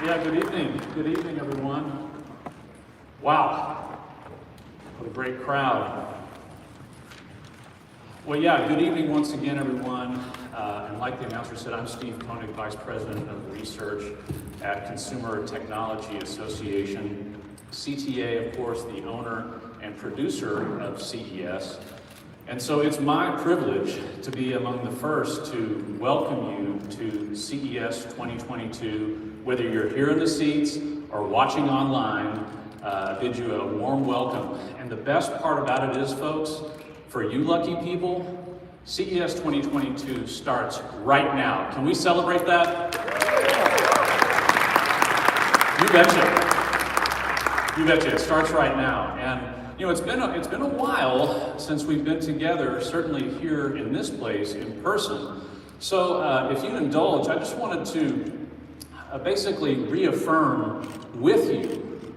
Yeah, good evening. Good evening, everyone. Wow, what a great crowd. Well, yeah, good evening once again, everyone. And like the announcer said, I'm Steve Koenig, Vice President of Research at Consumer Technology Association. CTA, of course, the owner and producer of CES. And so it's my privilege to be among the first to welcome you to CES 2022. Whether you're here in the seats or watching online, bid you a warm welcome. And the best part about it is, folks, for you lucky people, CES 2022 starts right now. Can we celebrate that? You betcha. You betcha. It starts right now. And you know, it's been a while since we've been together, certainly here in this place in person. So if you'd indulge, I just wanted to basically reaffirm with you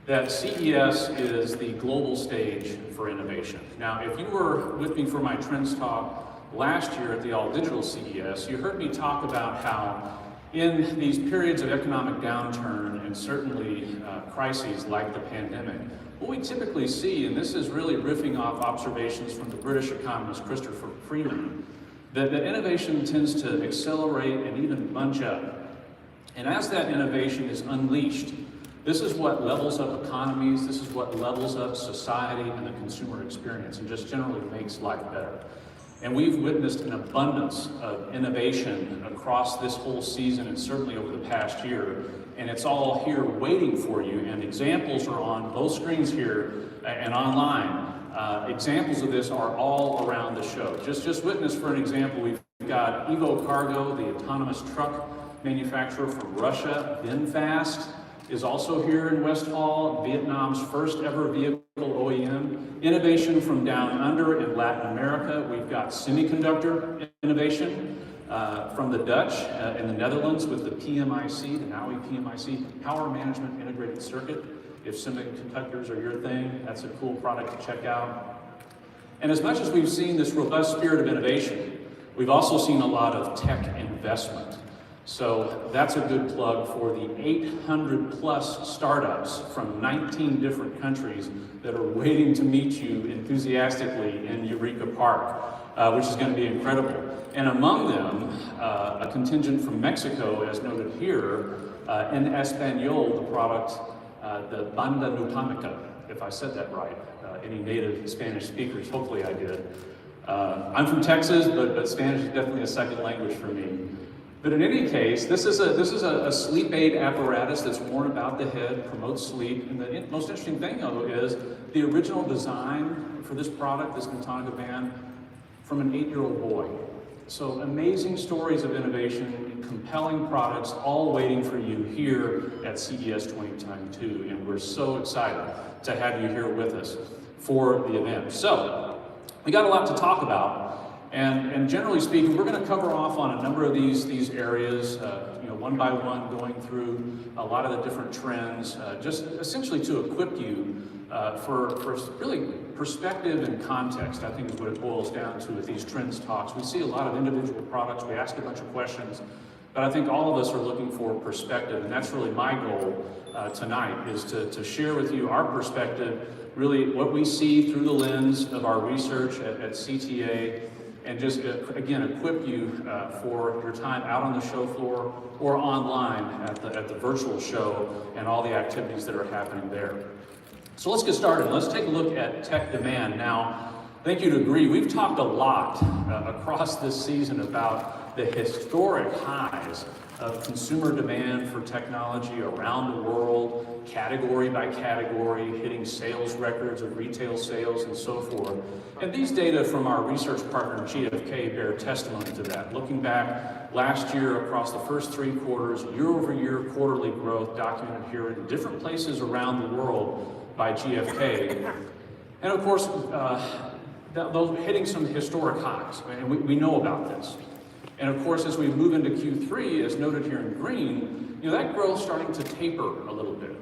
that CES is the global stage for innovation. Now, if you were with me for my Trends Talk last year at the All Digital CES, you heard me talk about how in these periods of economic downturn and certainly crises like the pandemic, what we typically see, and this is really riffing off observations from the British economist Christopher Freeman, that innovation tends to accelerate and even bunch up. And as that innovation is unleashed, this is what levels up economies, this is what levels up society and the consumer experience, and just generally makes life better. And we've witnessed an abundance of innovation across this whole season and certainly over the past year. And it's all here waiting for you. And examples are on both screens here and online. Examples of this are all around the show. Just witness for an example, we've got Evo Cargo, the autonomous truck manufacturer from Russia. VinFast is also here in West Hall, Vietnam's first ever vehicle OEM. Innovation from down under in Latin America. We've got semiconductor innovation from the Dutch in the Netherlands with the PMIC, the NAUI PMIC, Power Management Integrated Circuit. If semiconductors are your thing, that's a cool product to check out. And as much as we've seen this robust spirit of innovation, we've also seen a lot of tech investment. So that's a good plug for the 800 plus startups from 19 different countries that are waiting to meet you enthusiastically in Eureka Park, which is going to be incredible. And among them, a contingent from Mexico, as noted here, in Espanol, the product, the Banda Nutámica, if I said that right. Any native Spanish speakers, hopefully I did. I'm from Texas, but Spanish is definitely a second language for me. But in any case, this is a sleep aid apparatus that's worn about the head, promotes sleep. And the most interesting thing, though, is the original design for this product, this Nutámica band, from an 8-year-old boy. So amazing stories of innovation, compelling products, all waiting for you here at CES 2022. And we're so excited to have you here with us for the event. So we got a lot to talk about. And generally speaking, we're going to cover off on a number of these areas, one by one, going through a lot of the different trends, just essentially to equip you for really perspective and context, I think is what it boils down to with these trends talks. We see a lot of individual products, we ask a bunch of questions, but I think all of us are looking for perspective, and that's really my goal tonight, is to share with you our perspective, really what we see through the lens of our research at CTA, and just, again, equip you for your time out on the show floor or online at the virtual show and all the activities that are happening there. So let's get started. Let's take a look at tech demand. Now, I think you'd agree, we've talked a lot across this season about the historic highs of consumer demand for technology around the world, category by category, hitting sales records of retail sales and so forth. And these data from our research partner GfK bear testimony to that. Looking back last year across the first 3 quarters, year-over-year quarterly growth documented here in different places around the world by GfK. And of course, those hitting some historic highs, and we know about this. And of course, as we move into Q3, as noted here in green, that growth starting to taper a little bit.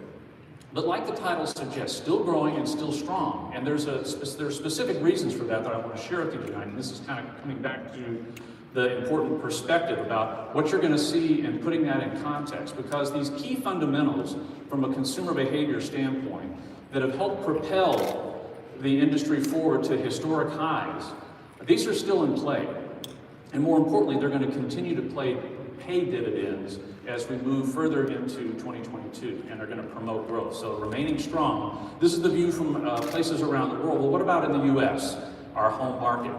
But like the title suggests, still growing and still strong. And there's specific reasons for that I want to share with you tonight. And this is kind of coming back to the important perspective about what you're going to see and putting that in context, because these key fundamentals from a consumer behavior standpoint that have helped propel the industry forward to historic highs, these are still in play. And more importantly, they're going to continue to pay dividends as we move further into 2022, and are going to promote growth. So remaining strong. This is the view from places around the world. Well, what about in the US, our home market?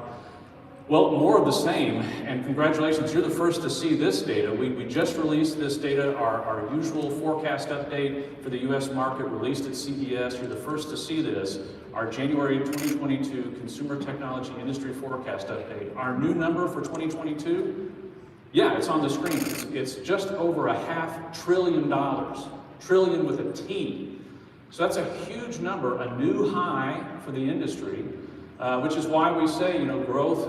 Well, more of the same, and congratulations, you're the first to see this data. We just released this data, our usual forecast update for the US market released at CES. You're the first to see this, our January 2022 Consumer Technology Industry Forecast Update. Our new number for 2022, yeah, it's on the screen. It's just over $500 billion, trillion with a T. So that's a huge number, a new high for the industry. Which is why we say, growth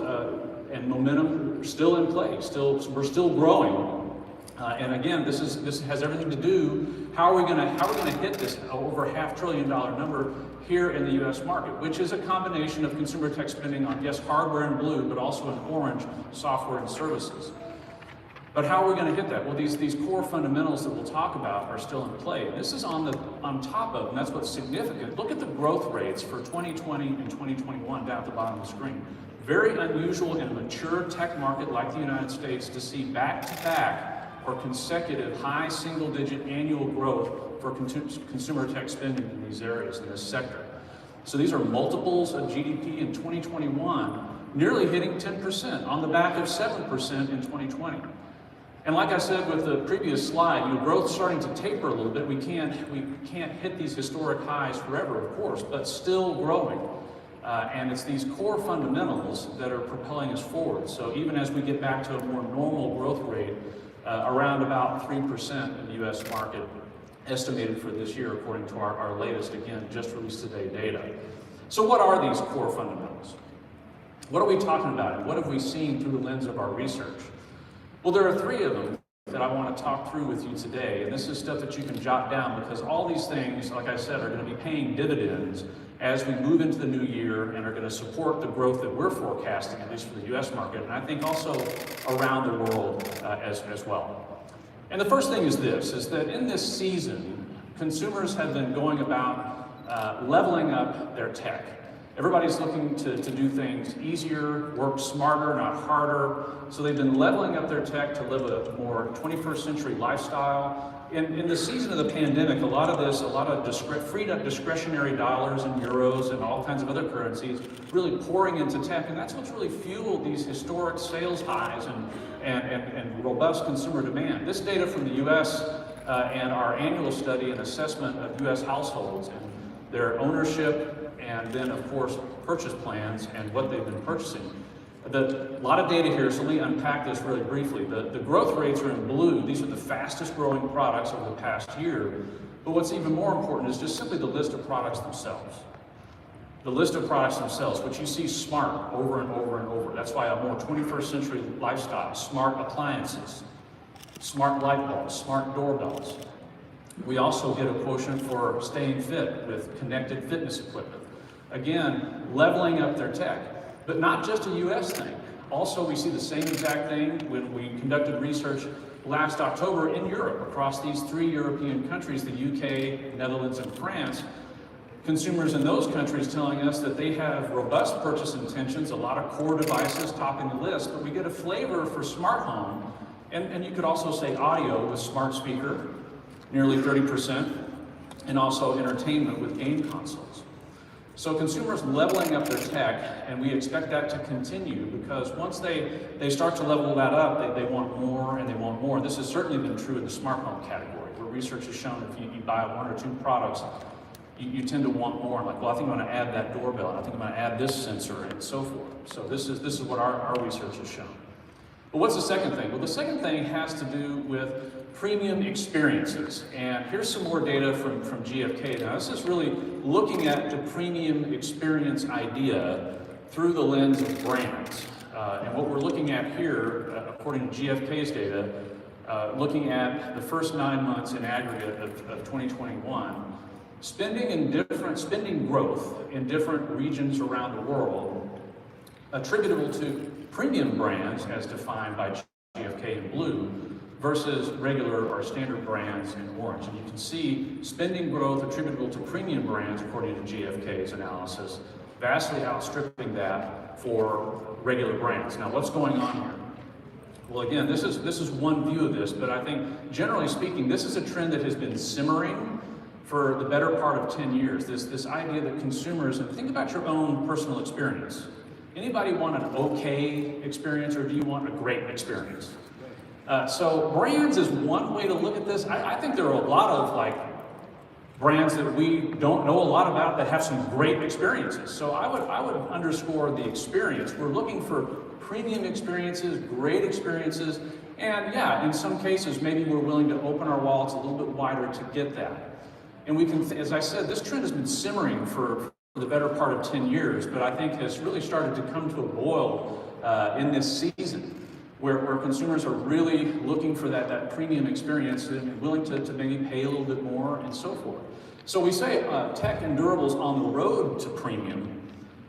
and momentum are still in play. We're still growing. And again, this has everything to do. How are we going to hit this over $500 billion number here in the U.S. market, which is a combination of consumer tech spending on, yes, hardware in blue, but also in orange, software and services. But how are we going to hit that? Well, these core fundamentals that we'll talk about are still in play. This is on top of, and that's what's significant. Look at the growth rates for 2020 and 2021 down at the bottom of the screen. Very unusual in a mature tech market like the United States to see back-to-back or consecutive high single-digit annual growth for consumer tech spending in these areas, in this sector. So these are multiples of GDP in 2021, nearly hitting 10% on the back of 7% in 2020. And like I said with the previous slide, growth's starting to taper a little bit. We can't hit these historic highs forever, of course, but still growing. And it's these core fundamentals that are propelling us forward. So even as we get back to a more normal growth rate, around about 3% in the US market, estimated for this year according to our latest, again, just released today data. So what are these core fundamentals? What are we talking about, and what have we seen through the lens of our research? Well, there are three of them that I want to talk through with you today, and this is stuff that you can jot down because all these things, like I said, are going to be paying dividends as we move into the new year and are going to support the growth that we're forecasting, at least for the US market, and I think also around the world as well. And the first thing is this, is that in this season, consumers have been going about leveling up their tech. Everybody's looking to do things easier, work smarter, not harder. So they've been leveling up their tech to live a more 21st century lifestyle. In the season of the pandemic, a lot of freed up discretionary dollars and euros and all kinds of other currencies really pouring into tech. And that's what's really fueled these historic sales highs and robust consumer demand. This data from the US and our annual study and assessment of US households and their ownership, and then, of course, purchase plans and what they've been purchasing. A lot of data here, so let me unpack this really briefly. The growth rates are in blue. These are the fastest growing products over the past year. But what's even more important is just simply the list of products themselves. The list of products themselves, which you see smart over and over and over. That's why a more 21st century lifestyle, smart appliances, smart light bulbs, smart doorbells. We also get a quotient for staying fit with connected fitness equipment. Again, leveling up their tech, but not just a US thing. Also, we see the same exact thing when we conducted research last October in Europe, across these 3 European countries, the UK, Netherlands, and France. Consumers in those countries telling us that they have robust purchase intentions, a lot of core devices topping the list, but we get a flavor for smart home, and you could also say audio with smart speaker, nearly 30%, and also entertainment with game consoles. So consumers leveling up their tech, and we expect that to continue because once they start to level that up, they want more and they want more. This has certainly been true in the smart home category, where research has shown if you buy 1 or 2 products, you tend to want more. Like, well, I think I'm going to add that doorbell, and I think I'm going to add this sensor, and so forth. So this is what our research has shown. But what's the second thing? Well, the second thing has to do with premium experiences. And here's some more data from GfK. Now, this is really looking at the premium experience idea through the lens of brands. And what we're looking at here, according to GfK's data, looking at the first 9 months in aggregate of 2021, spending growth in different regions around the world attributable to premium brands as defined by GfK in blue versus regular or standard brands in orange. And you can see spending growth attributable to premium brands according to GfK's analysis, vastly outstripping that for regular brands. Now, what's going on here? Well, again, this is one view of this, but I think generally speaking, this is a trend that has been simmering for the better part of 10 years. This idea that consumers, and think about your own personal experience. Anybody want an okay experience, or do you want a great experience? So brands is one way to look at this. I think there are a lot of brands that we don't know a lot about that have some great experiences. So I would underscore the experience. We're looking for premium experiences, great experiences, and yeah, in some cases, maybe we're willing to open our wallets a little bit wider to get that. And we can, as I said, this trend has been simmering for the better part of 10 years, but I think has really started to come to a boil in this season, where consumers are really looking for that premium experience and willing to maybe pay a little bit more and so forth. So we say tech and durables on the road to premium,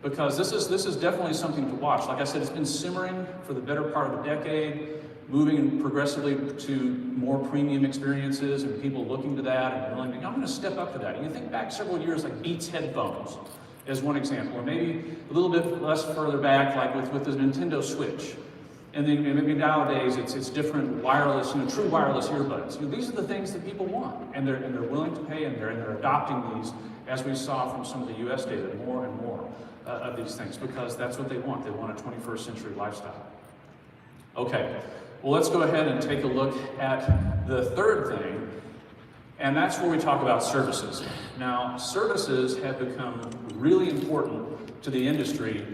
because this is definitely something to watch. Like I said, it's been simmering for the better part of a decade, moving progressively to more premium experiences and people looking to that and willing to, I'm going to step up to that. And you think back several years, like Beats headphones as one example, or maybe a little bit less further back, like with the Nintendo Switch. And then maybe nowadays it's different wireless, true wireless earbuds. These are the things that people want, and they're willing to pay, and they're adopting these, as we saw from some of the U.S. data, more and more of these things, because that's what they want. They want a 21st century lifestyle. Okay, well, let's go ahead and take a look at the third thing, and that's where we talk about services. Now, services have become really important to the industry,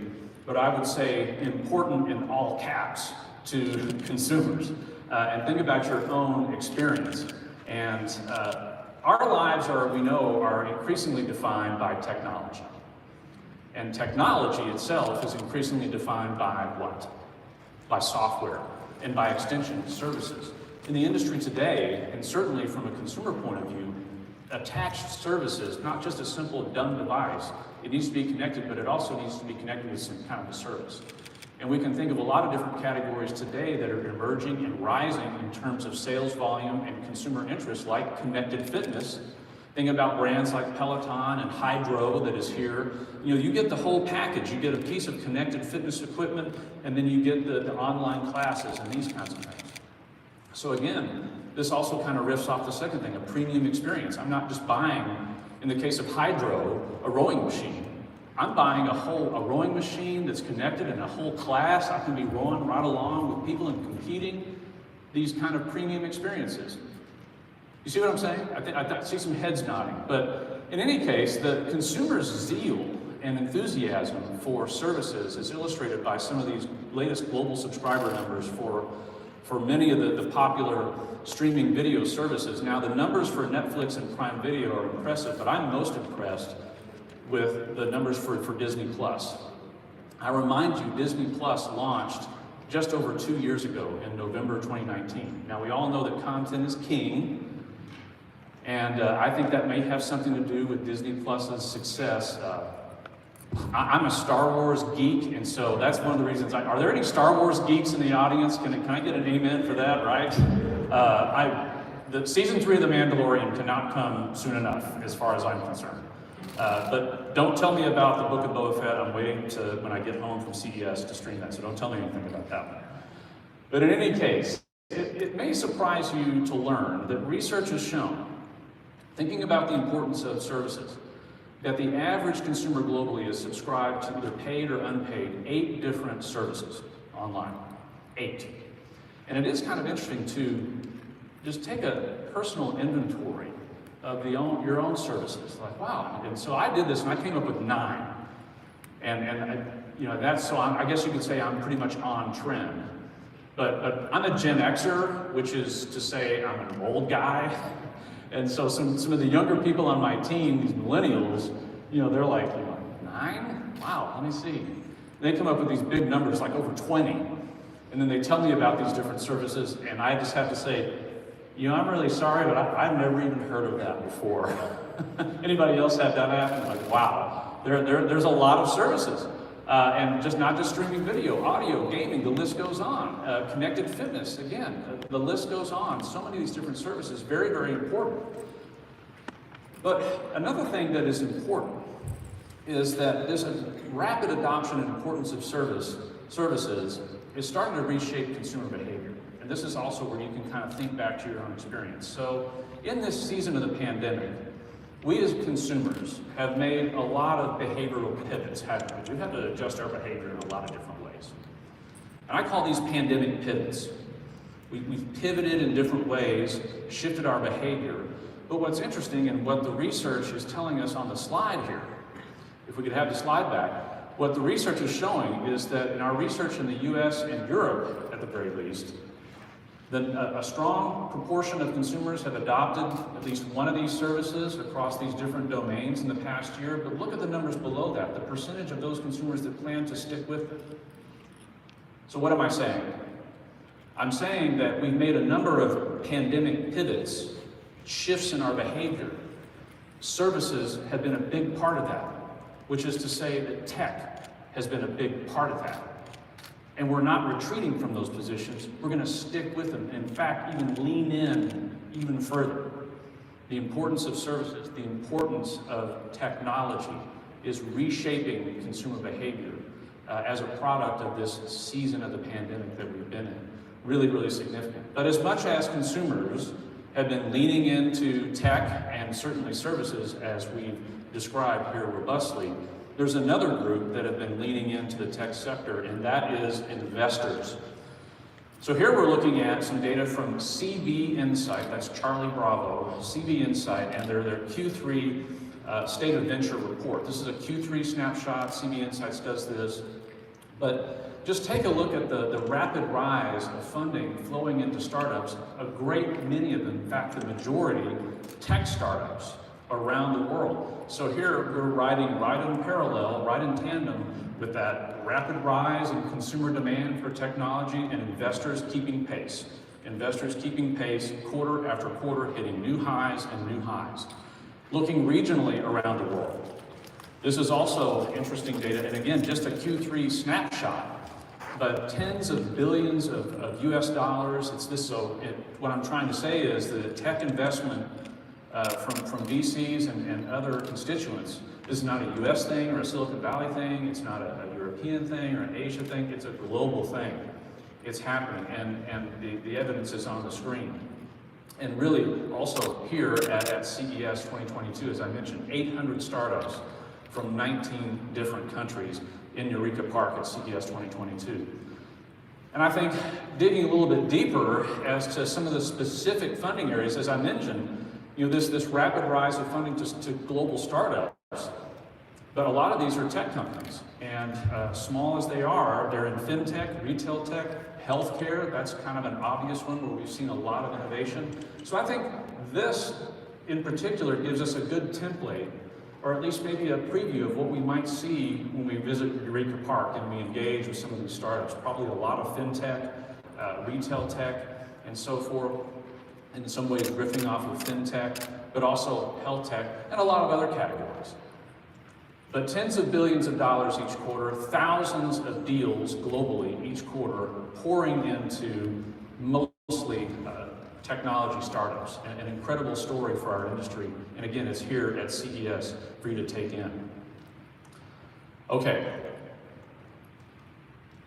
but I would say important in all caps to consumers. And think about your own experience. And our lives are increasingly defined by technology. And technology itself is increasingly defined by what? By software, and by extension, services. In the industry today, and certainly from a consumer point of view, attached services, not just a simple dumb device, it needs to be connected, but it also needs to be connected with some kind of a service. And we can think of a lot of different categories today that are emerging and rising in terms of sales volume and consumer interest, like connected fitness. Think about brands like Peloton and Hydro that is here. You get the whole package. You get a piece of connected fitness equipment, and then you get the online classes and these kinds of things. So again, this also kind of riffs off the second thing, a premium experience. I'm not just buying, in the case of Hydro, a rowing machine. I'm buying a rowing machine that's connected in a whole class. I can be rowing right along with people and competing. These kind of premium experiences. You see what I'm saying? I see some heads nodding. But in any case, the consumer's zeal and enthusiasm for services is illustrated by some of these latest global subscriber numbers for many of the popular streaming video services. Now, the numbers for Netflix and Prime Video are impressive, but I'm most impressed with the numbers for Disney Plus. I remind you, Disney Plus launched just over 2 years ago in November 2019. Now, we all know that content is king, and I think that may have something to do with Disney Plus's success. I'm a Star Wars geek, and so that's one of the reasons. Are there any Star Wars geeks in the audience? Can I get an amen for that, right? The season 3 of The Mandalorian cannot come soon enough, as far as I'm concerned. But don't tell me about the Book of Boba Fett. I'm waiting when I get home from CES to stream that, so don't tell me anything about that one. But in any case, it may surprise you to learn that research has shown, thinking about the importance of services, that the average consumer globally is subscribed to either paid or unpaid 8 different services online. 8. And it is kind of interesting to just take a personal inventory of your own services. Like, wow. And so I did this and I came up with 9. And that's, so I guess you could say I'm pretty much on trend. But I'm a Gen Xer, which is to say I'm an old guy. And so some of the younger people on my team, these millennials, they're like, 9? Wow, let me see. They come up with these big numbers, like over 20. And then they tell me about these different services, and I just have to say, I'm really sorry, but I've never even heard of that before. Anybody else have that happen? Like, wow, there's a lot of services. And just not just streaming video, audio, gaming, the list goes on. Connected fitness, again, the list goes on. So many of these different services, very, very important. But another thing that is important is that this rapid adoption and importance of services is starting to reshape consumer behavior. And this is also where you can kind of think back to your own experience. So in this season of the pandemic, we as consumers have made a lot of behavioral pivots, haven't we? We've had to adjust our behavior in a lot of different ways. And I call these pandemic pivots. We've pivoted in different ways, shifted our behavior. But what's interesting and what the research is telling us on the slide here, if we could have the slide back, what the research is showing is that in our research in the US and Europe, at the very least, that a strong proportion of consumers have adopted at least one of these services across these different domains in the past year. But look at the numbers below that, the percentage of those consumers that plan to stick with it. So what am I saying? I'm saying that we've made a number of pandemic pivots, shifts in our behavior. Services have been a big part of that, which is to say that tech has been a big part of that. And we're not retreating from those positions. We're going to stick with them. In fact, even lean in even further. The importance of services, the importance of technology is reshaping consumer behavior as a product of this season of the pandemic that we've been in. Really, really significant. But as much as consumers have been leaning into tech and certainly services as we've described here robustly, there's another group that have been leaning into the tech sector, and that is investors. So here we're looking at some data from CB Insight, that's Charlie Bravo, CB Insight, and their Q3 State of Venture report. This is a Q3 snapshot, CB Insights does this, but just take a look at the rapid rise of funding flowing into startups, a great many of them, in fact the majority, tech startups around the world. So here we're riding right in parallel, right in tandem with that rapid rise in consumer demand for technology and investors keeping pace. Investors keeping pace quarter after quarter, hitting new highs and new highs. Looking regionally around the world. This is also interesting data, and again, just a Q3 snapshot, but tens of billions of US dollars. What I'm trying to say is that the tech investment from VCs and other constituents. This is not a US thing or a Silicon Valley thing, it's not a European thing or an Asia thing, it's a global thing. It's happening, and the evidence is on the screen. And really, also here at CES 2022, as I mentioned, 800 startups from 19 different countries in Eureka Park at CES 2022. And I think digging a little bit deeper as to some of the specific funding areas, as I mentioned, this rapid rise of funding to global startups, but a lot of these are tech companies, and small as they are, they're in fintech, retail tech, healthcare. That's kind of an obvious one where we've seen a lot of innovation. So I think this in particular gives us a good template, or at least maybe a preview of what we might see when we visit Eureka Park and we engage with some of these startups. Probably a lot of fintech, retail tech, and so forth. In some ways riffing off of fintech, but also health tech, and a lot of other categories. But tens of billions of dollars each quarter, thousands of deals globally each quarter, pouring into mostly technology startups. An incredible story for our industry. And again, it's here at CES for you to take in. Okay.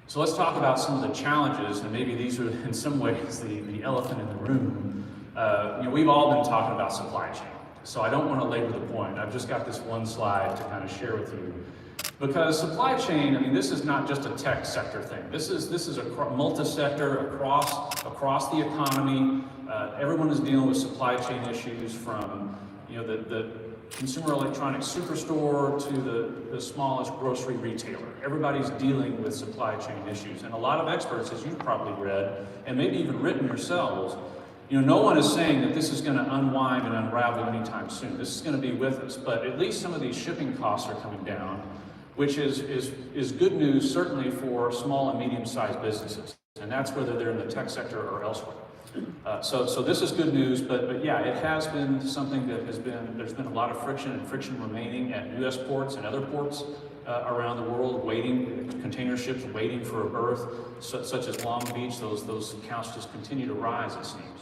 So let's talk about some of the challenges, and maybe these are in some ways the elephant in the room. We've all been talking about supply chain, so I don't want to labor the point. I've just got this one slide to kind of share with you. Because supply chain, this is not just a tech sector thing. This is a multi-sector across the economy. Everyone is dealing with supply chain issues, from the consumer electronics superstore to the smallest grocery retailer. Everybody's dealing with supply chain issues, and a lot of experts, as you've probably read and maybe even written yourselves, no one is saying that this is going to unwind and unravel anytime soon. This is going to be with us, but at least some of these shipping costs are coming down, which is good news certainly for small and medium-sized businesses, and that's whether they're in the tech sector or elsewhere. So this is good news, but yeah, it has been something that there's been a lot of friction remaining at U.S. ports and other ports around the world, waiting, container ships waiting for a berth, such as Long Beach. Those counts just continue to rise, it seems.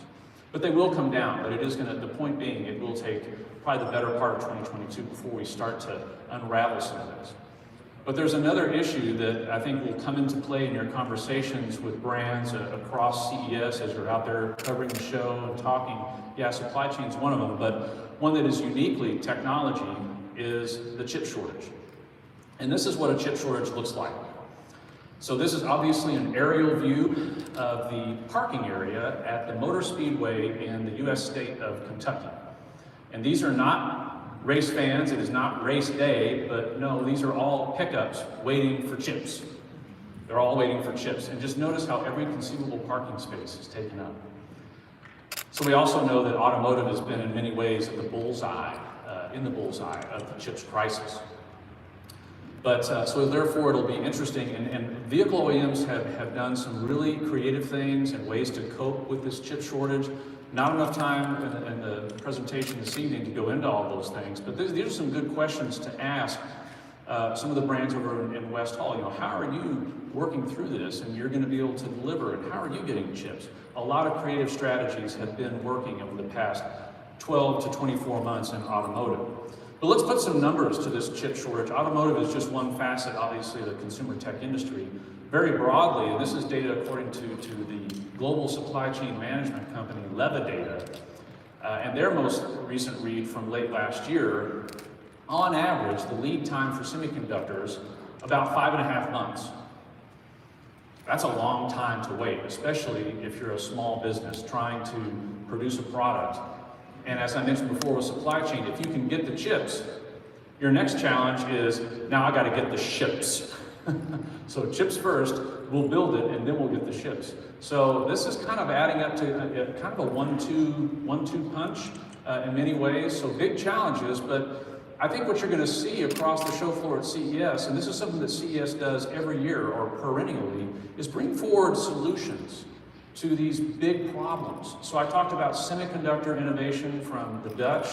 But they will come down, but it is the point being, it will take probably the better part of 2022 before we start to unravel some of this. But there's another issue that I think will come into play in your conversations with brands across CES as you're out there covering the show and talking. Yeah, supply chain is one of them, but one that is uniquely technology is the chip shortage. And this is what a chip shortage looks like. So this is obviously an aerial view of the parking area at the Motor Speedway in the US state of Kentucky. And these are not race fans, it is not race day, but no, these are all pickups waiting for chips. They're all waiting for chips. And just notice how every conceivable parking space is taken up. So we also know that automotive has been in many ways at the bullseye, in the bullseye of the chips crisis. But so therefore it'll be interesting, and vehicle OEMs have done some really creative things and ways to cope with this chip shortage. Not enough time in the presentation this evening to go into all those things, but these are some good questions to ask some of the brands over in West Hall. You know, how are you working through this, and you're going to be able to deliver, and how are you getting chips? A lot of creative strategies have been working over the past 12 to 24 months in automotive. But let's put some numbers to this chip shortage. Automotive is just one facet, obviously, of the consumer tech industry. Very broadly, and this is data according to the global supply chain management company, Levadata, and their most recent read from late last year, on average, the lead time for semiconductors, about 5.5 months. That's a long time to wait, especially if you're a small business trying to produce a product. And as I mentioned before with supply chain, if you can get the chips, your next challenge is, now I gotta get the ships. So chips first, we'll build it, and then we'll get the ships. So this is kind of adding up to kind of a one-two punch in many ways. So big challenges, but I think what you're gonna see across the show floor at CES, and this is something that CES does every year or perennially, is bring forward solutions to these big problems. So I talked about semiconductor innovation from the Dutch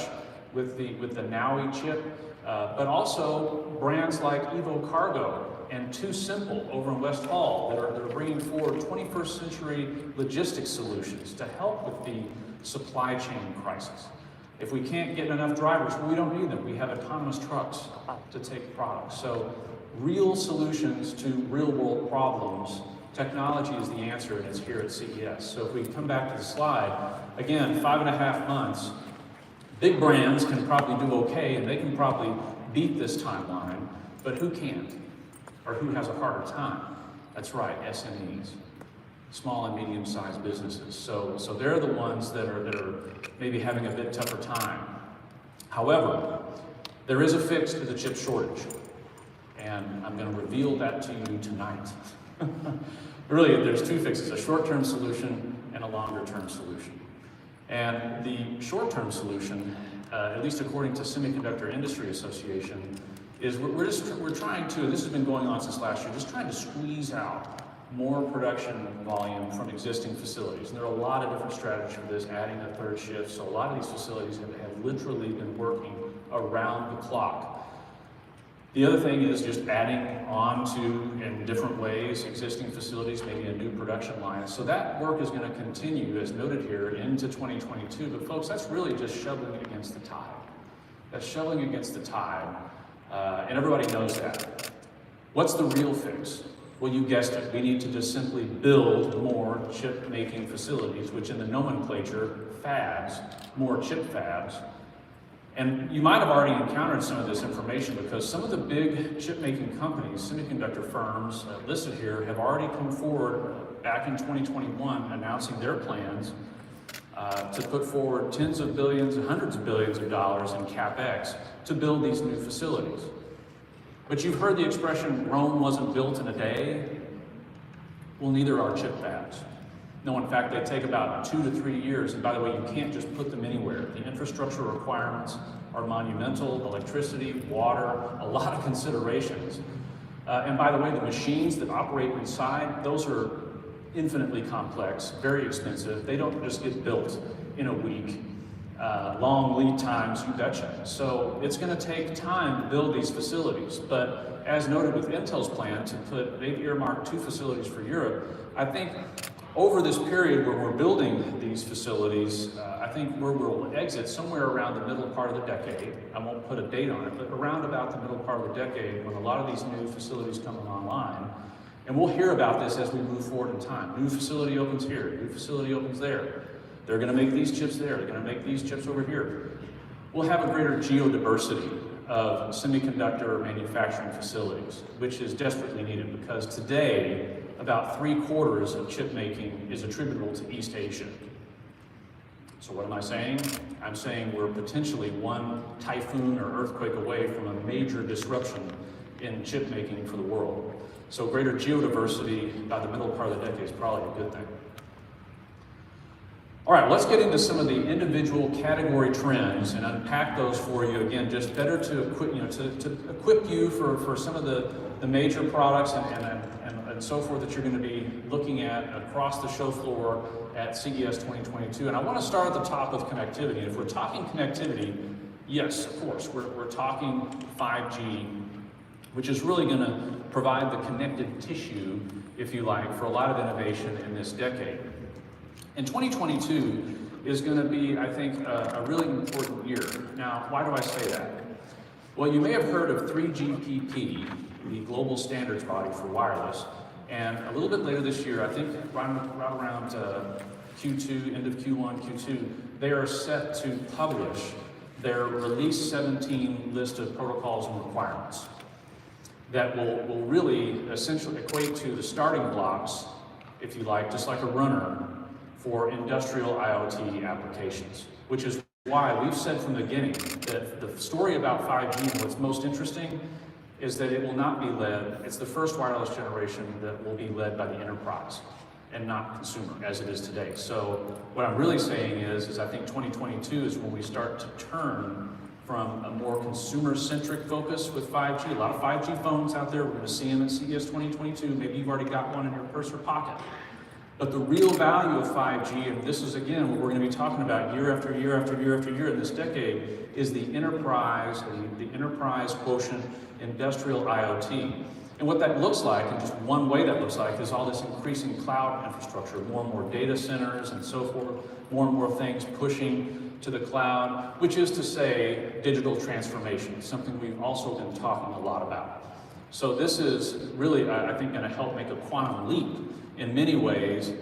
with the Nowie chip, but also brands like Evo Cargo and Too Simple over in West Hall that are bringing forward 21st century logistics solutions to help with the supply chain crisis. If we can't get enough drivers, well, we don't need them. We have autonomous trucks to take products. So real solutions to real world problems. Technology is the answer, and it's here at CES. So if we come back to the slide, again, 5.5 months, big brands can probably do okay, and they can probably beat this timeline, but who can't? Or who has a harder time? That's right, SMEs, small and medium-sized businesses. So they're the ones that are maybe having a bit tougher time. However, there is a fix to the chip shortage, and I'm going to reveal that to you tonight. Really, there's two fixes, a short-term solution and a longer-term solution. And the short-term solution, at least according to Semiconductor Industry Association, is we're trying to, and this has been going on since last year, just trying to squeeze out more production volume from existing facilities. And there are a lot of different strategies for this, adding a third shift. So a lot of these facilities have literally been working around the clock. The other thing is just adding on to, in different ways, existing facilities, maybe a new production line. So that work is going to continue, as noted here, into 2022. But folks, that's really just shoveling it against the tide. That's shoveling against the tide, and everybody knows that. What's the real fix? Well, you guessed it. We need to just simply build more chip-making facilities, which in the nomenclature, fabs, more chip fabs. And you might have already encountered some of this information because some of the big chip-making companies, semiconductor firms listed here, have already come forward back in 2021 announcing their plans to put forward tens of billions and hundreds of billions of dollars in CapEx to build these new facilities. But you've heard the expression, Rome wasn't built in a day. Well, neither are chip fabs. No, in fact, they take about 2 to 3 years. And by the way, you can't just put them anywhere. The infrastructure requirements are monumental, electricity, water, a lot of considerations. And by the way, the machines that operate inside, those are infinitely complex, very expensive. They don't just get built in a week. long lead times, you betcha. So it's going to take time to build these facilities. But as noted with Intel's plan to put, they've earmarked 2 facilities for Europe. I think over this period where we're building these facilities, I think where we'll exit somewhere around the middle part of the decade. I won't put a date on it, but around about the middle part of the decade when a lot of these new facilities come online. And we'll hear about this as we move forward in time. New facility opens here, new facility opens there. They're going to make these chips there, they're going to make these chips over here. We'll have a greater geodiversity of semiconductor manufacturing facilities, which is desperately needed because today, about 3/4 of chip making is attributable to East Asia. So what am I saying? I'm saying we're potentially one typhoon or earthquake away from a major disruption in chip making for the world. So greater geodiversity by the middle part of the decade is probably a good thing. All right, let's get into some of the individual category trends and unpack those for you. Again, just better to equip to equip you for some of the major products and so forth that you're going to be looking at across the show floor at CES 2022. And I want to start at the top with connectivity. And if we're talking connectivity, yes, of course, we're talking 5G, which is really going to provide the connective tissue, if you like, for a lot of innovation in this decade. And 2022 is going to be, I think, a really important year. Now, why do I say that? Well, you may have heard of 3GPP, the global standards body for wireless, and a little bit later this year, I think right around Q2, end of Q1, Q2, they are set to publish their Release 17 list of protocols and requirements that will really essentially equate to the starting blocks, if you like, just like a runner for industrial IoT applications, which is why we've said from the beginning that the story about 5G and what's most interesting is that it will not be led, it's the first wireless generation that will be led by the enterprise and not consumer as it is today. So what I'm really saying is I think 2022 is when we start to turn from a more consumer-centric focus with 5G. A lot of 5G phones out there, we're going to see them at CES 2022. Maybe you've already got one in your purse or pocket. But the real value of 5G, and this is again what we're going to be talking about year after year after year after year in this decade, is the enterprise, the enterprise quotient industrial IoT. And what that looks like, and just one way that looks like, is all this increasing cloud infrastructure, more and more data centers and so forth, more and more things pushing to the cloud, which is to say digital transformation, something we've also been talking a lot about. So this is really, I think, going to help make a quantum leap in many ways,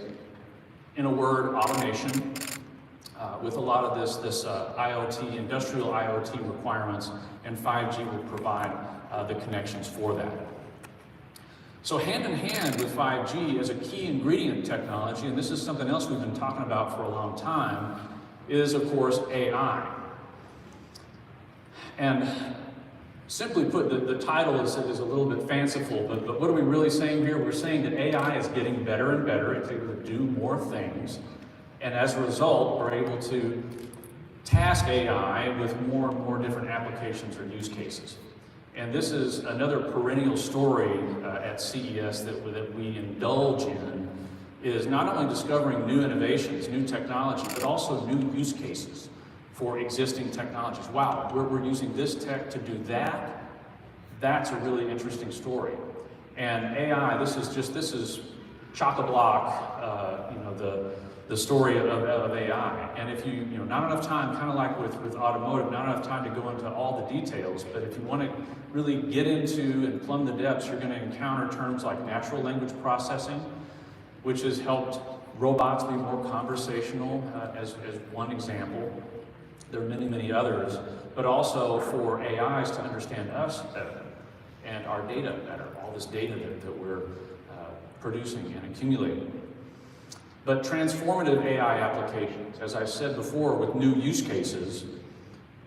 in a word, automation, with a lot of this IoT, industrial IoT requirements, and 5G will provide the connections for that. So hand in hand with 5G as a key ingredient technology, and this is something else we've been talking about for a long time, is of course AI. And simply put, the title is a little bit fanciful, but what are we really saying here? We're saying that AI is getting better and better. It's able to do more things. And as a result, we're able to task AI with more and more different applications or use cases. And this is another perennial story at CES that we indulge in, is not only discovering new innovations, new technology, but also new use cases for existing technologies. Wow, we're using this tech to do that? That's a really interesting story. And AI, this is chock-a-block, the story of AI. And if you not enough time, kind of like with automotive, not enough time to go into all the details, but if you want to really get into and plumb the depths, you're going to encounter terms like natural language processing, which has helped robots be more conversational, as one example. There are many, many others, but also for AIs to understand us better and our data better, all this data that we're producing and accumulating. But transformative AI applications, as I said before, with new use cases,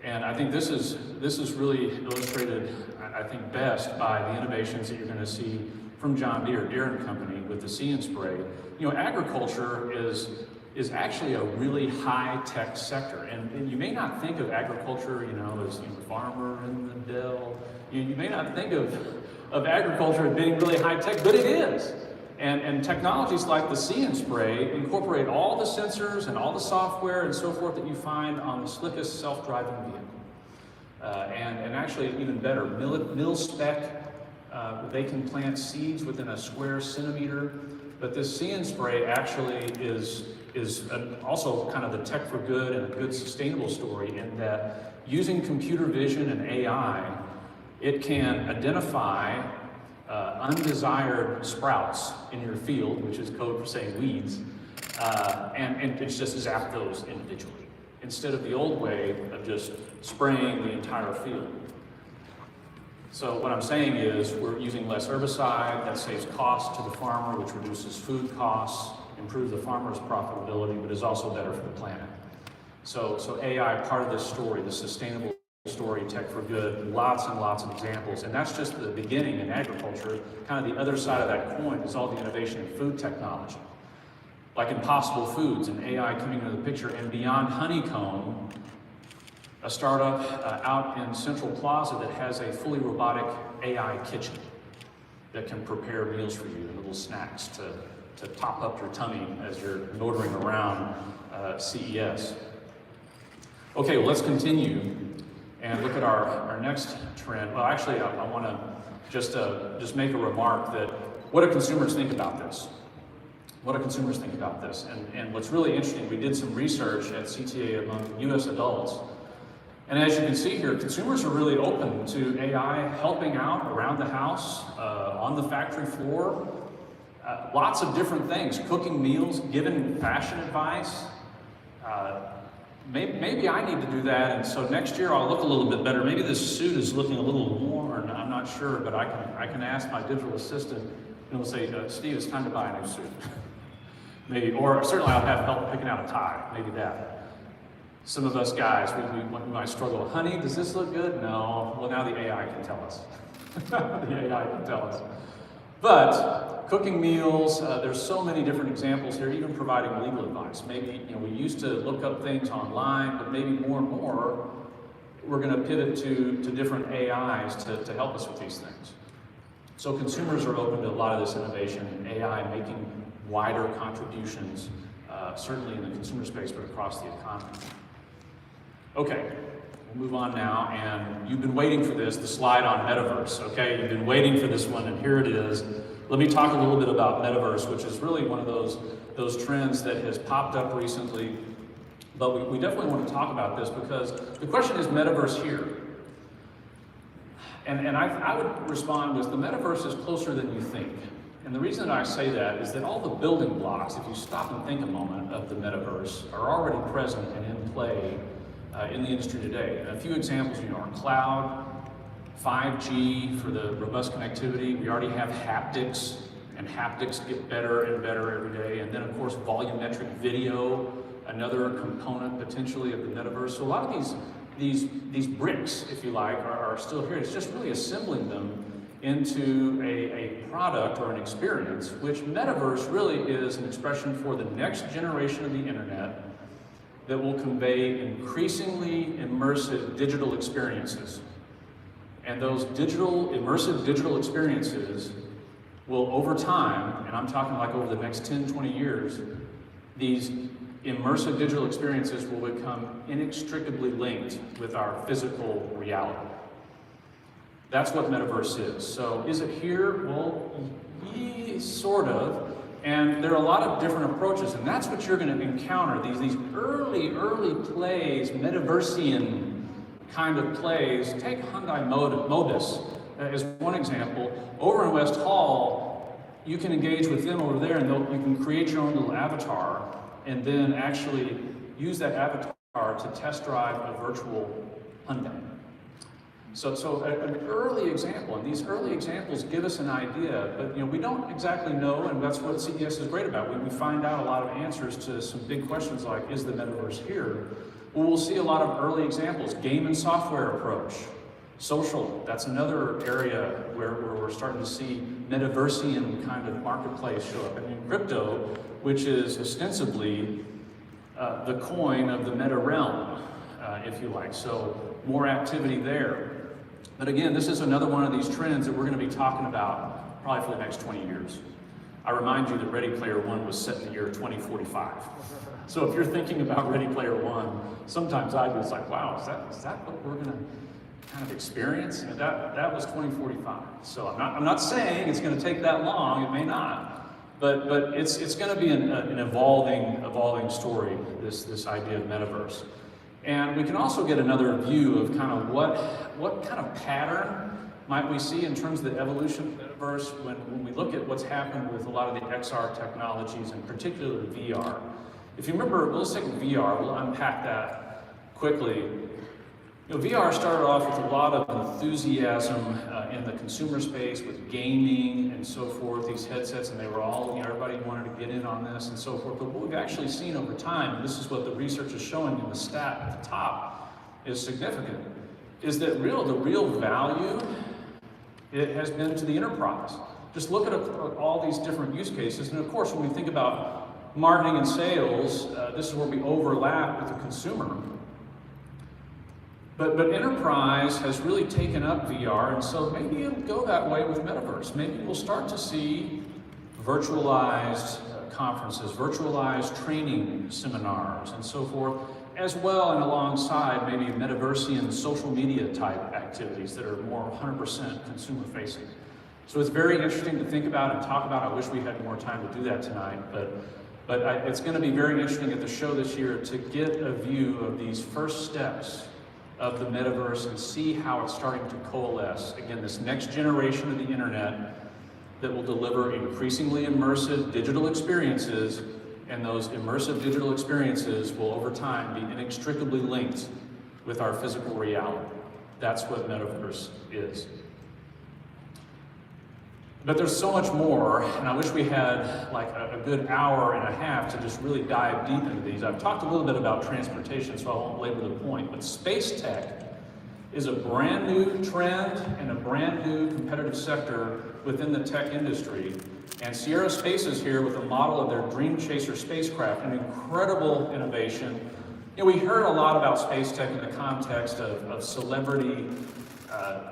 and I think this is really illustrated, I think, best by the innovations that you're going to see from John Deere and Company with the See and Spray. Agriculture is actually a really high-tech sector, and you may not think of agriculture, as the farmer in the dell. You may not think of agriculture as being really high-tech, but it is. And technologies like the See and Spray incorporate all the sensors and all the software and so forth that you find on the slickest self-driving vehicle. And actually even better, mil-spec, they can plant seeds within a square centimeter. But this See and Spray actually is also kind of the tech for good and a good sustainable story in that using computer vision and AI, it can identify undesired sprouts in your field, which is code for saying weeds, and it's just zap those individually, instead of the old way of just spraying the entire field. So what I'm saying is we're using less herbicide, that saves costs to the farmer, which reduces food costs, improves the farmer's profitability, but is also better for the planet. So AI, part of this story, the sustainable story, tech for good, lots and lots of examples. And that's just the beginning in agriculture. Kind of the other side of that coin is all the innovation in food technology. Like Impossible Foods and AI coming into the picture, and Beyond Honeycomb, a startup out in Central Plaza that has a fully robotic AI kitchen that can prepare meals for you and little snacks to top up your tummy as you're motoring around CES. Okay, well, let's continue and look at our next trend. Well, actually, I want to just make a remark that what do consumers think about this? What do consumers think about this? And what's really interesting, we did some research at CTA among US adults. And as you can see here, consumers are really open to AI helping out around the house, on the factory floor, lots of different things, cooking meals, giving fashion advice. Maybe I need to do that, and so next year I'll look a little bit better. Maybe this suit is looking a little worn, I'm not sure, but I can ask my digital assistant, and it'll say, Steve, it's time to buy a new suit. Maybe, or certainly I'll have help picking out a tie, maybe that. Some of us guys, we might struggle. Honey, does this look good? No. Well, now the AI can tell us. The AI can tell us. But cooking meals, there's so many different examples here, even providing legal advice. Maybe, we used to look up things online, but maybe more and more, we're going to pivot to different AIs to help us with these things. So consumers are open to a lot of this innovation, and AI making wider contributions, certainly in the consumer space, but across the economy. Okay, we'll move on now, and you've been waiting for this, the slide on metaverse, okay? You've been waiting for this one, and here it is. Let me talk a little bit about metaverse, which is really one of those trends that has popped up recently, but we definitely want to talk about this because the question is metaverse here. And I would respond with the metaverse is closer than you think. And the reason that I say that is that all the building blocks, if you stop and think a moment, of the metaverse are already present and in play in the industry today. And a few examples, our cloud, 5G for the robust connectivity. We already have haptics, and haptics get better and better every day. And then, of course, volumetric video, another component potentially of the metaverse. So a lot of these bricks, if you like, are still here. It's just really assembling them into a product or an experience, which metaverse really is an expression for the next generation of the internet that will convey increasingly immersive digital experiences. And those immersive digital experiences will, over time, and I'm talking like over the next 10, 20 years, these immersive digital experiences will become inextricably linked with our physical reality. That's what metaverse is. So is it here? Well, sort of. And there are a lot of different approaches, and that's what you're going to encounter, these early plays, metaversian kind of plays. Take Hyundai Mobis as one example. Over in West Hall, you can engage with them over there, and you can create your own little avatar, and then actually use that avatar to test drive a virtual Hyundai. So an early example, and these early examples give us an idea, but we don't exactly know, and that's what CES is great about. We find out a lot of answers to some big questions like, is the metaverse here? Well, we'll see a lot of early examples. Game and software approach. Social, that's another area where we're starting to see metaversian kind of marketplace show up. And in crypto, which is ostensibly the coin of the meta realm, if you like. So more activity there. But again, this is another one of these trends that we're going to be talking about probably for the next 20 years. I remind you that Ready Player One was set in the year 2045. So if you're thinking about Ready Player One, sometimes I do, it's like, wow, is that what we're gonna kind of experience? And that was 2045. So I'm not saying it's gonna take that long, it may not, but it's gonna be an evolving story, this idea of metaverse. And we can also get another view of kind of what kind of pattern might we see in terms of the evolution of the metaverse when we look at what's happened with a lot of the XR technologies, and particularly VR. If you remember, let's take VR, we'll unpack that quickly. You know, VR started off with a lot of enthusiasm in the consumer space with gaming and so forth, these headsets, and they were all, you know, everybody wanted to get in on this and so forth. But what we've actually seen over time, and this is what the research is showing in the stat at the top, is significant, is that the real value, it has been to the enterprise. Just look at all these different use cases, and of course when we think about marketing and sales, this is where we overlap with the consumer. But enterprise has really taken up VR, and so maybe it'll go that way with metaverse. Maybe we'll start to see virtualized conferences, virtualized training seminars, and so forth, as well, and alongside maybe metaversian social media type activities that are more 100% consumer facing. So it's very interesting to think about and talk about. I wish we had more time to do that tonight, but it's going to be very interesting at the show this year to get a view of these first steps of the metaverse and see how it's starting to coalesce. Again, this next generation of the internet that will deliver increasingly immersive digital experiences, and those immersive digital experiences will over time be inextricably linked with our physical reality. That's what metaverse is. But there's so much more, and I wish we had like a good hour and a half to just really dive deep into these. I've talked a little bit about transportation, so I won't labor the point, but space tech is a brand new trend and a brand new competitive sector within the tech industry. And Sierra Space is here with a model of their Dream Chaser spacecraft, an incredible innovation. You know, we heard a lot about space tech in the context of celebrity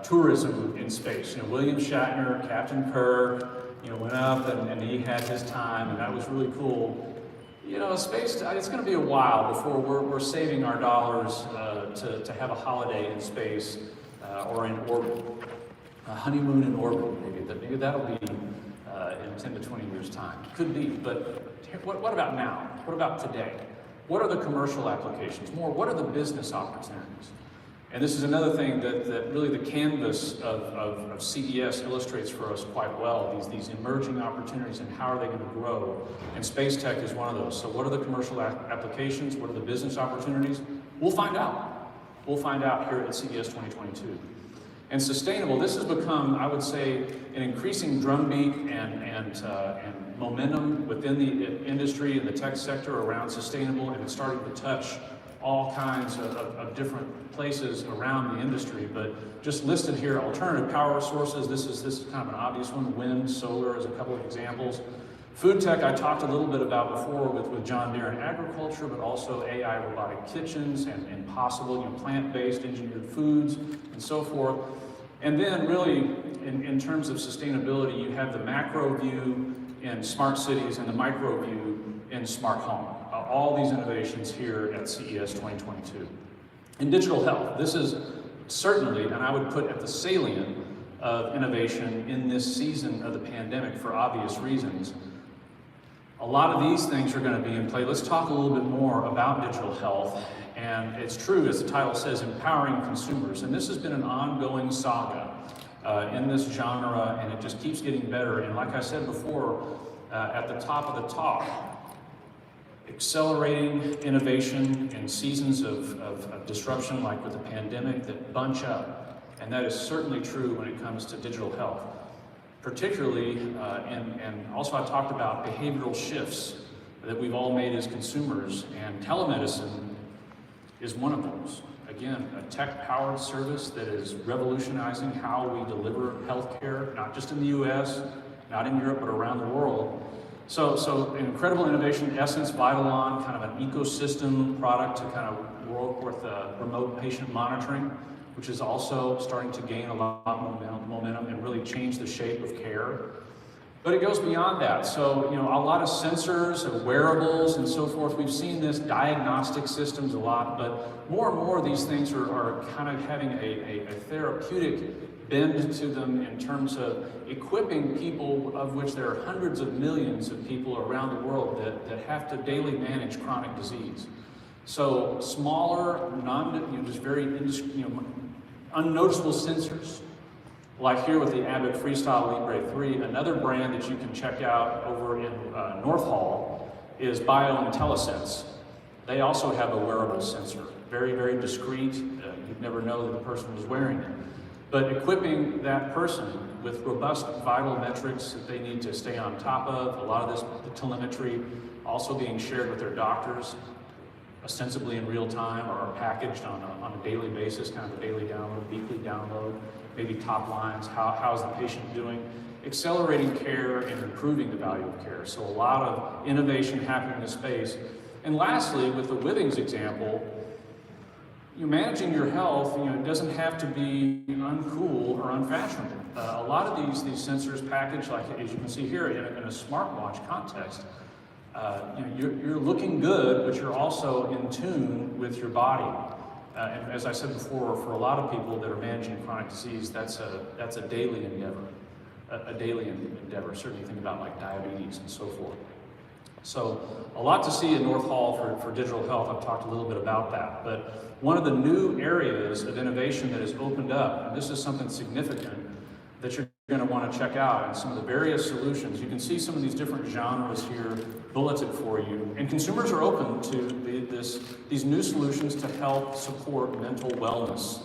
tourism in space. You know, William Shatner, Captain Kirk, you know, went up and he had his time, and that was really cool. You know, space, it's going to be a while before we're saving our dollars to have a holiday in space or in orbit, a honeymoon in orbit. Maybe that'll be in 10 to 20 years' time. Could be, but what about now? What about today? What are the commercial applications? More, what are the business opportunities? And this is another thing that really the canvas of CES illustrates for us quite well, these emerging opportunities and how are they going to grow. And space tech is one of those. So what are the commercial applications? What are the business opportunities? We'll find out. We'll find out here at CES 2022. And sustainable, this has become, I would say, an increasing drumbeat and momentum within the industry and the tech sector around sustainable, and it's starting to touch all kinds of different places around the industry. But just listed here, alternative power sources, this is kind of an obvious one. Wind, solar is a couple of examples. Food tech, I talked a little bit about before with John Deere and agriculture, but also AI robotic kitchens and possible, you know, plant-based engineered foods and so forth. And then really, in terms of sustainability, you have the macro view in smart cities and the micro view in smart home. All these innovations here at CES 2022. In digital health, this is certainly, and I would put at the salient of innovation in this season of the pandemic for obvious reasons. A lot of these things are going to be in play. Let's talk a little bit more about digital health. And it's true, as the title says, empowering consumers. And this has been an ongoing saga in this genre, and it just keeps getting better. And like I said before, at the top of the talk, accelerating innovation in seasons of disruption like with the pandemic that bunch up. And that is certainly true when it comes to digital health. Particularly, and also I talked about behavioral shifts that we've all made as consumers, and telemedicine is one of those. Again, a tech-powered service that is revolutionizing how we deliver healthcare, not just in the US, not in Europe, but around the world. So incredible innovation. Essence Vitalon, kind of an ecosystem product to kind of work with remote patient monitoring, which is also starting to gain a lot of momentum and really change the shape of care. But it goes beyond that. So, a lot of sensors, wearables, and so forth. We've seen this, diagnostic systems a lot, but more and more these things are kind of having a therapeutic bend to them in terms of equipping people, of which there are hundreds of millions of people around the world that have to daily manage chronic disease. So smaller, just very unnoticeable sensors. Like here with the Abbott Freestyle Libre 3, another brand that you can check out over in North Hall is BioIntelliSense. They also have a wearable sensor, very, very discreet. You'd never know that the person was wearing it. But equipping that person with robust vital metrics that they need to stay on top of, a lot of this telemetry also being shared with their doctors, ostensibly in real time or packaged on a daily basis, kind of a daily download, weekly download, maybe top lines, how's the patient doing, accelerating care and improving the value of care. So a lot of innovation happening in this space. And lastly, with the Withings example, managing your health, it doesn't have to be uncool or unfashionable. A lot of these sensors packaged, like as you can see here, in a smartwatch context, you're looking good, but you're also in tune with your body. And as I said before, for a lot of people that are managing chronic disease, that's a daily endeavor. A daily endeavor. Certainly think about like diabetes and so forth. So a lot to see in North Hall for digital health. I've talked a little bit about that. But one of the new areas of innovation that has opened up, and this is something significant that you're going to want to check out, and some of the various solutions. You can see some of these different genres here bulleted for you. And consumers are open to these new solutions to help support mental wellness.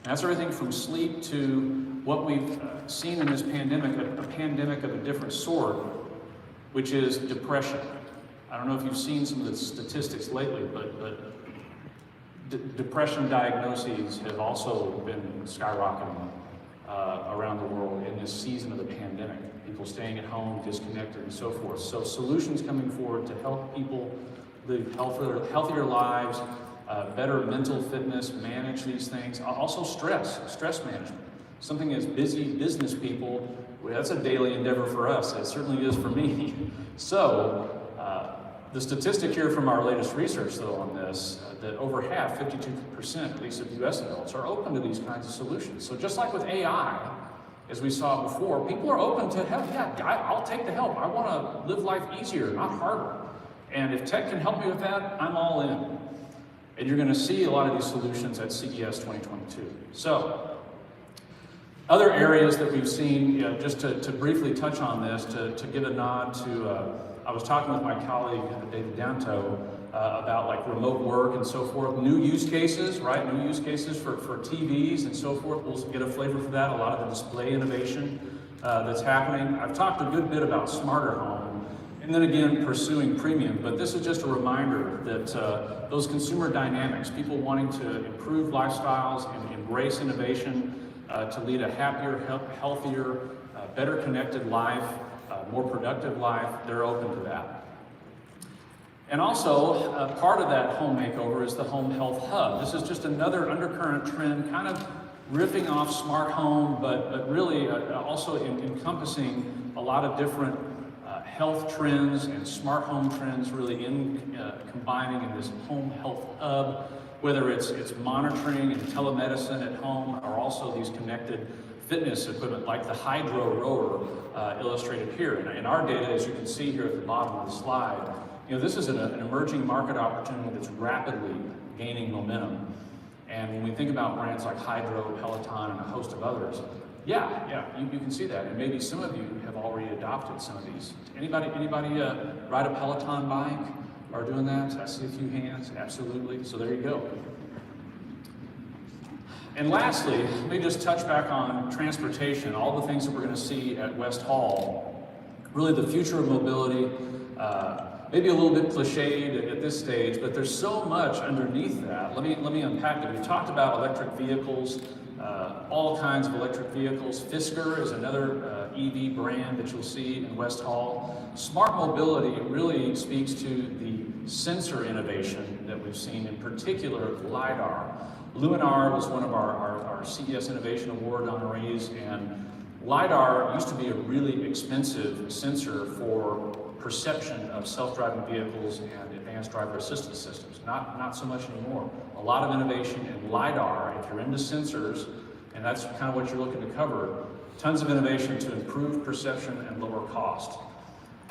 And that's everything from sleep to what we've seen in this pandemic, a pandemic of a different sort, which is depression. I don't know if you've seen some of the statistics lately, but depression diagnoses have also been skyrocketing around the world in this season of the pandemic. People staying at home, disconnected, and so forth. So solutions coming forward to help people live healthier lives, better mental fitness, manage these things. Also stress management. Something as busy business people, that's a daily endeavor for us. It certainly is for me. So the statistic here from our latest research, though, on this, that over half, 52% at least of US adults, are open to these kinds of solutions. So just like with AI, as we saw before, people are open to help. Yeah, I'll take the help. I want to live life easier, not harder. And if tech can help me with that, I'm all in. And you're going to see a lot of these solutions at CES 2022. So, other areas that we've seen, just to briefly touch on this, to give a nod to, I was talking with my colleague, David Danto, about like remote work and so forth, new use cases, right? New use cases for TVs and so forth. We'll get a flavor for that, a lot of the display innovation that's happening. I've talked a good bit about smarter home, and then again, pursuing premium, but this is just a reminder that those consumer dynamics, people wanting to improve lifestyles and embrace innovation to lead a happier, healthier, better connected life, more productive life, they're open to that. And also, part of that home makeover is the Home Health Hub. This is just another undercurrent trend, kind of riffing off smart home, but really also encompassing a lot of different health trends and smart home trends, really combining in this Home Health Hub, whether it's monitoring and telemedicine at home, or also these connected fitness equipment like the Hydro Rower illustrated here. And our data, as you can see here at the bottom of the slide, this is an emerging market opportunity that's rapidly gaining momentum. And when we think about brands like Hydro, Peloton, and a host of others, you can see that. And maybe some of you have already adopted some of these. Anybody ride a Peloton bike or doing that? I see a few hands, absolutely. So there you go. And lastly, let me just touch back on transportation, all the things that we're going to see at West Hall. Really the future of mobility, maybe a little bit cliched at this stage, but there's so much underneath that. Let me unpack it. We've talked about electric vehicles, all kinds of electric vehicles. Fisker is another EV brand that you'll see in West Hall. Smart mobility really speaks to the sensor innovation that we've seen, in particular LiDAR. Luminar was one of our CES Innovation Award honorees, and LiDAR used to be a really expensive sensor for perception of self-driving vehicles and advanced driver assistance systems. Not so much anymore. A lot of innovation in LiDAR, if you're into sensors, and that's kind of what you're looking to cover, tons of innovation to improve perception and lower cost.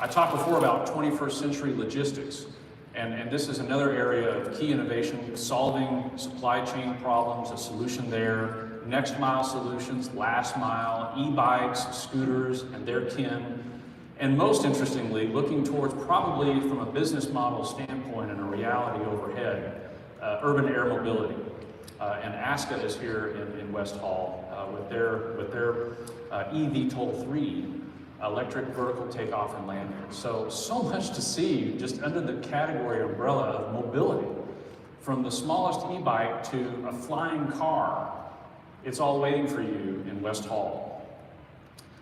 I talked before about 21st century logistics, and this is another area of key innovation, solving supply chain problems, a solution there, next mile solutions, last mile, e-bikes, scooters, and their kin. And most interestingly, looking towards probably from a business model standpoint and a reality overhead, urban air mobility. And ASCA is here in West Hall with their eVTOL 3, electric vertical takeoff and landing. So much to see just under the category umbrella of mobility. From the smallest e-bike to a flying car, it's all waiting for you in West Hall.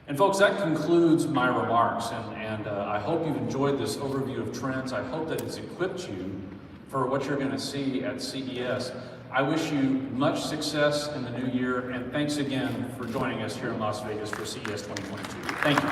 And folks, that concludes my remarks, and I hope you've enjoyed this overview of trends. I hope that it's equipped you for what you're going to see at CES. I wish you much success in the new year, and thanks again for joining us here in Las Vegas for CES 2022. Thank you.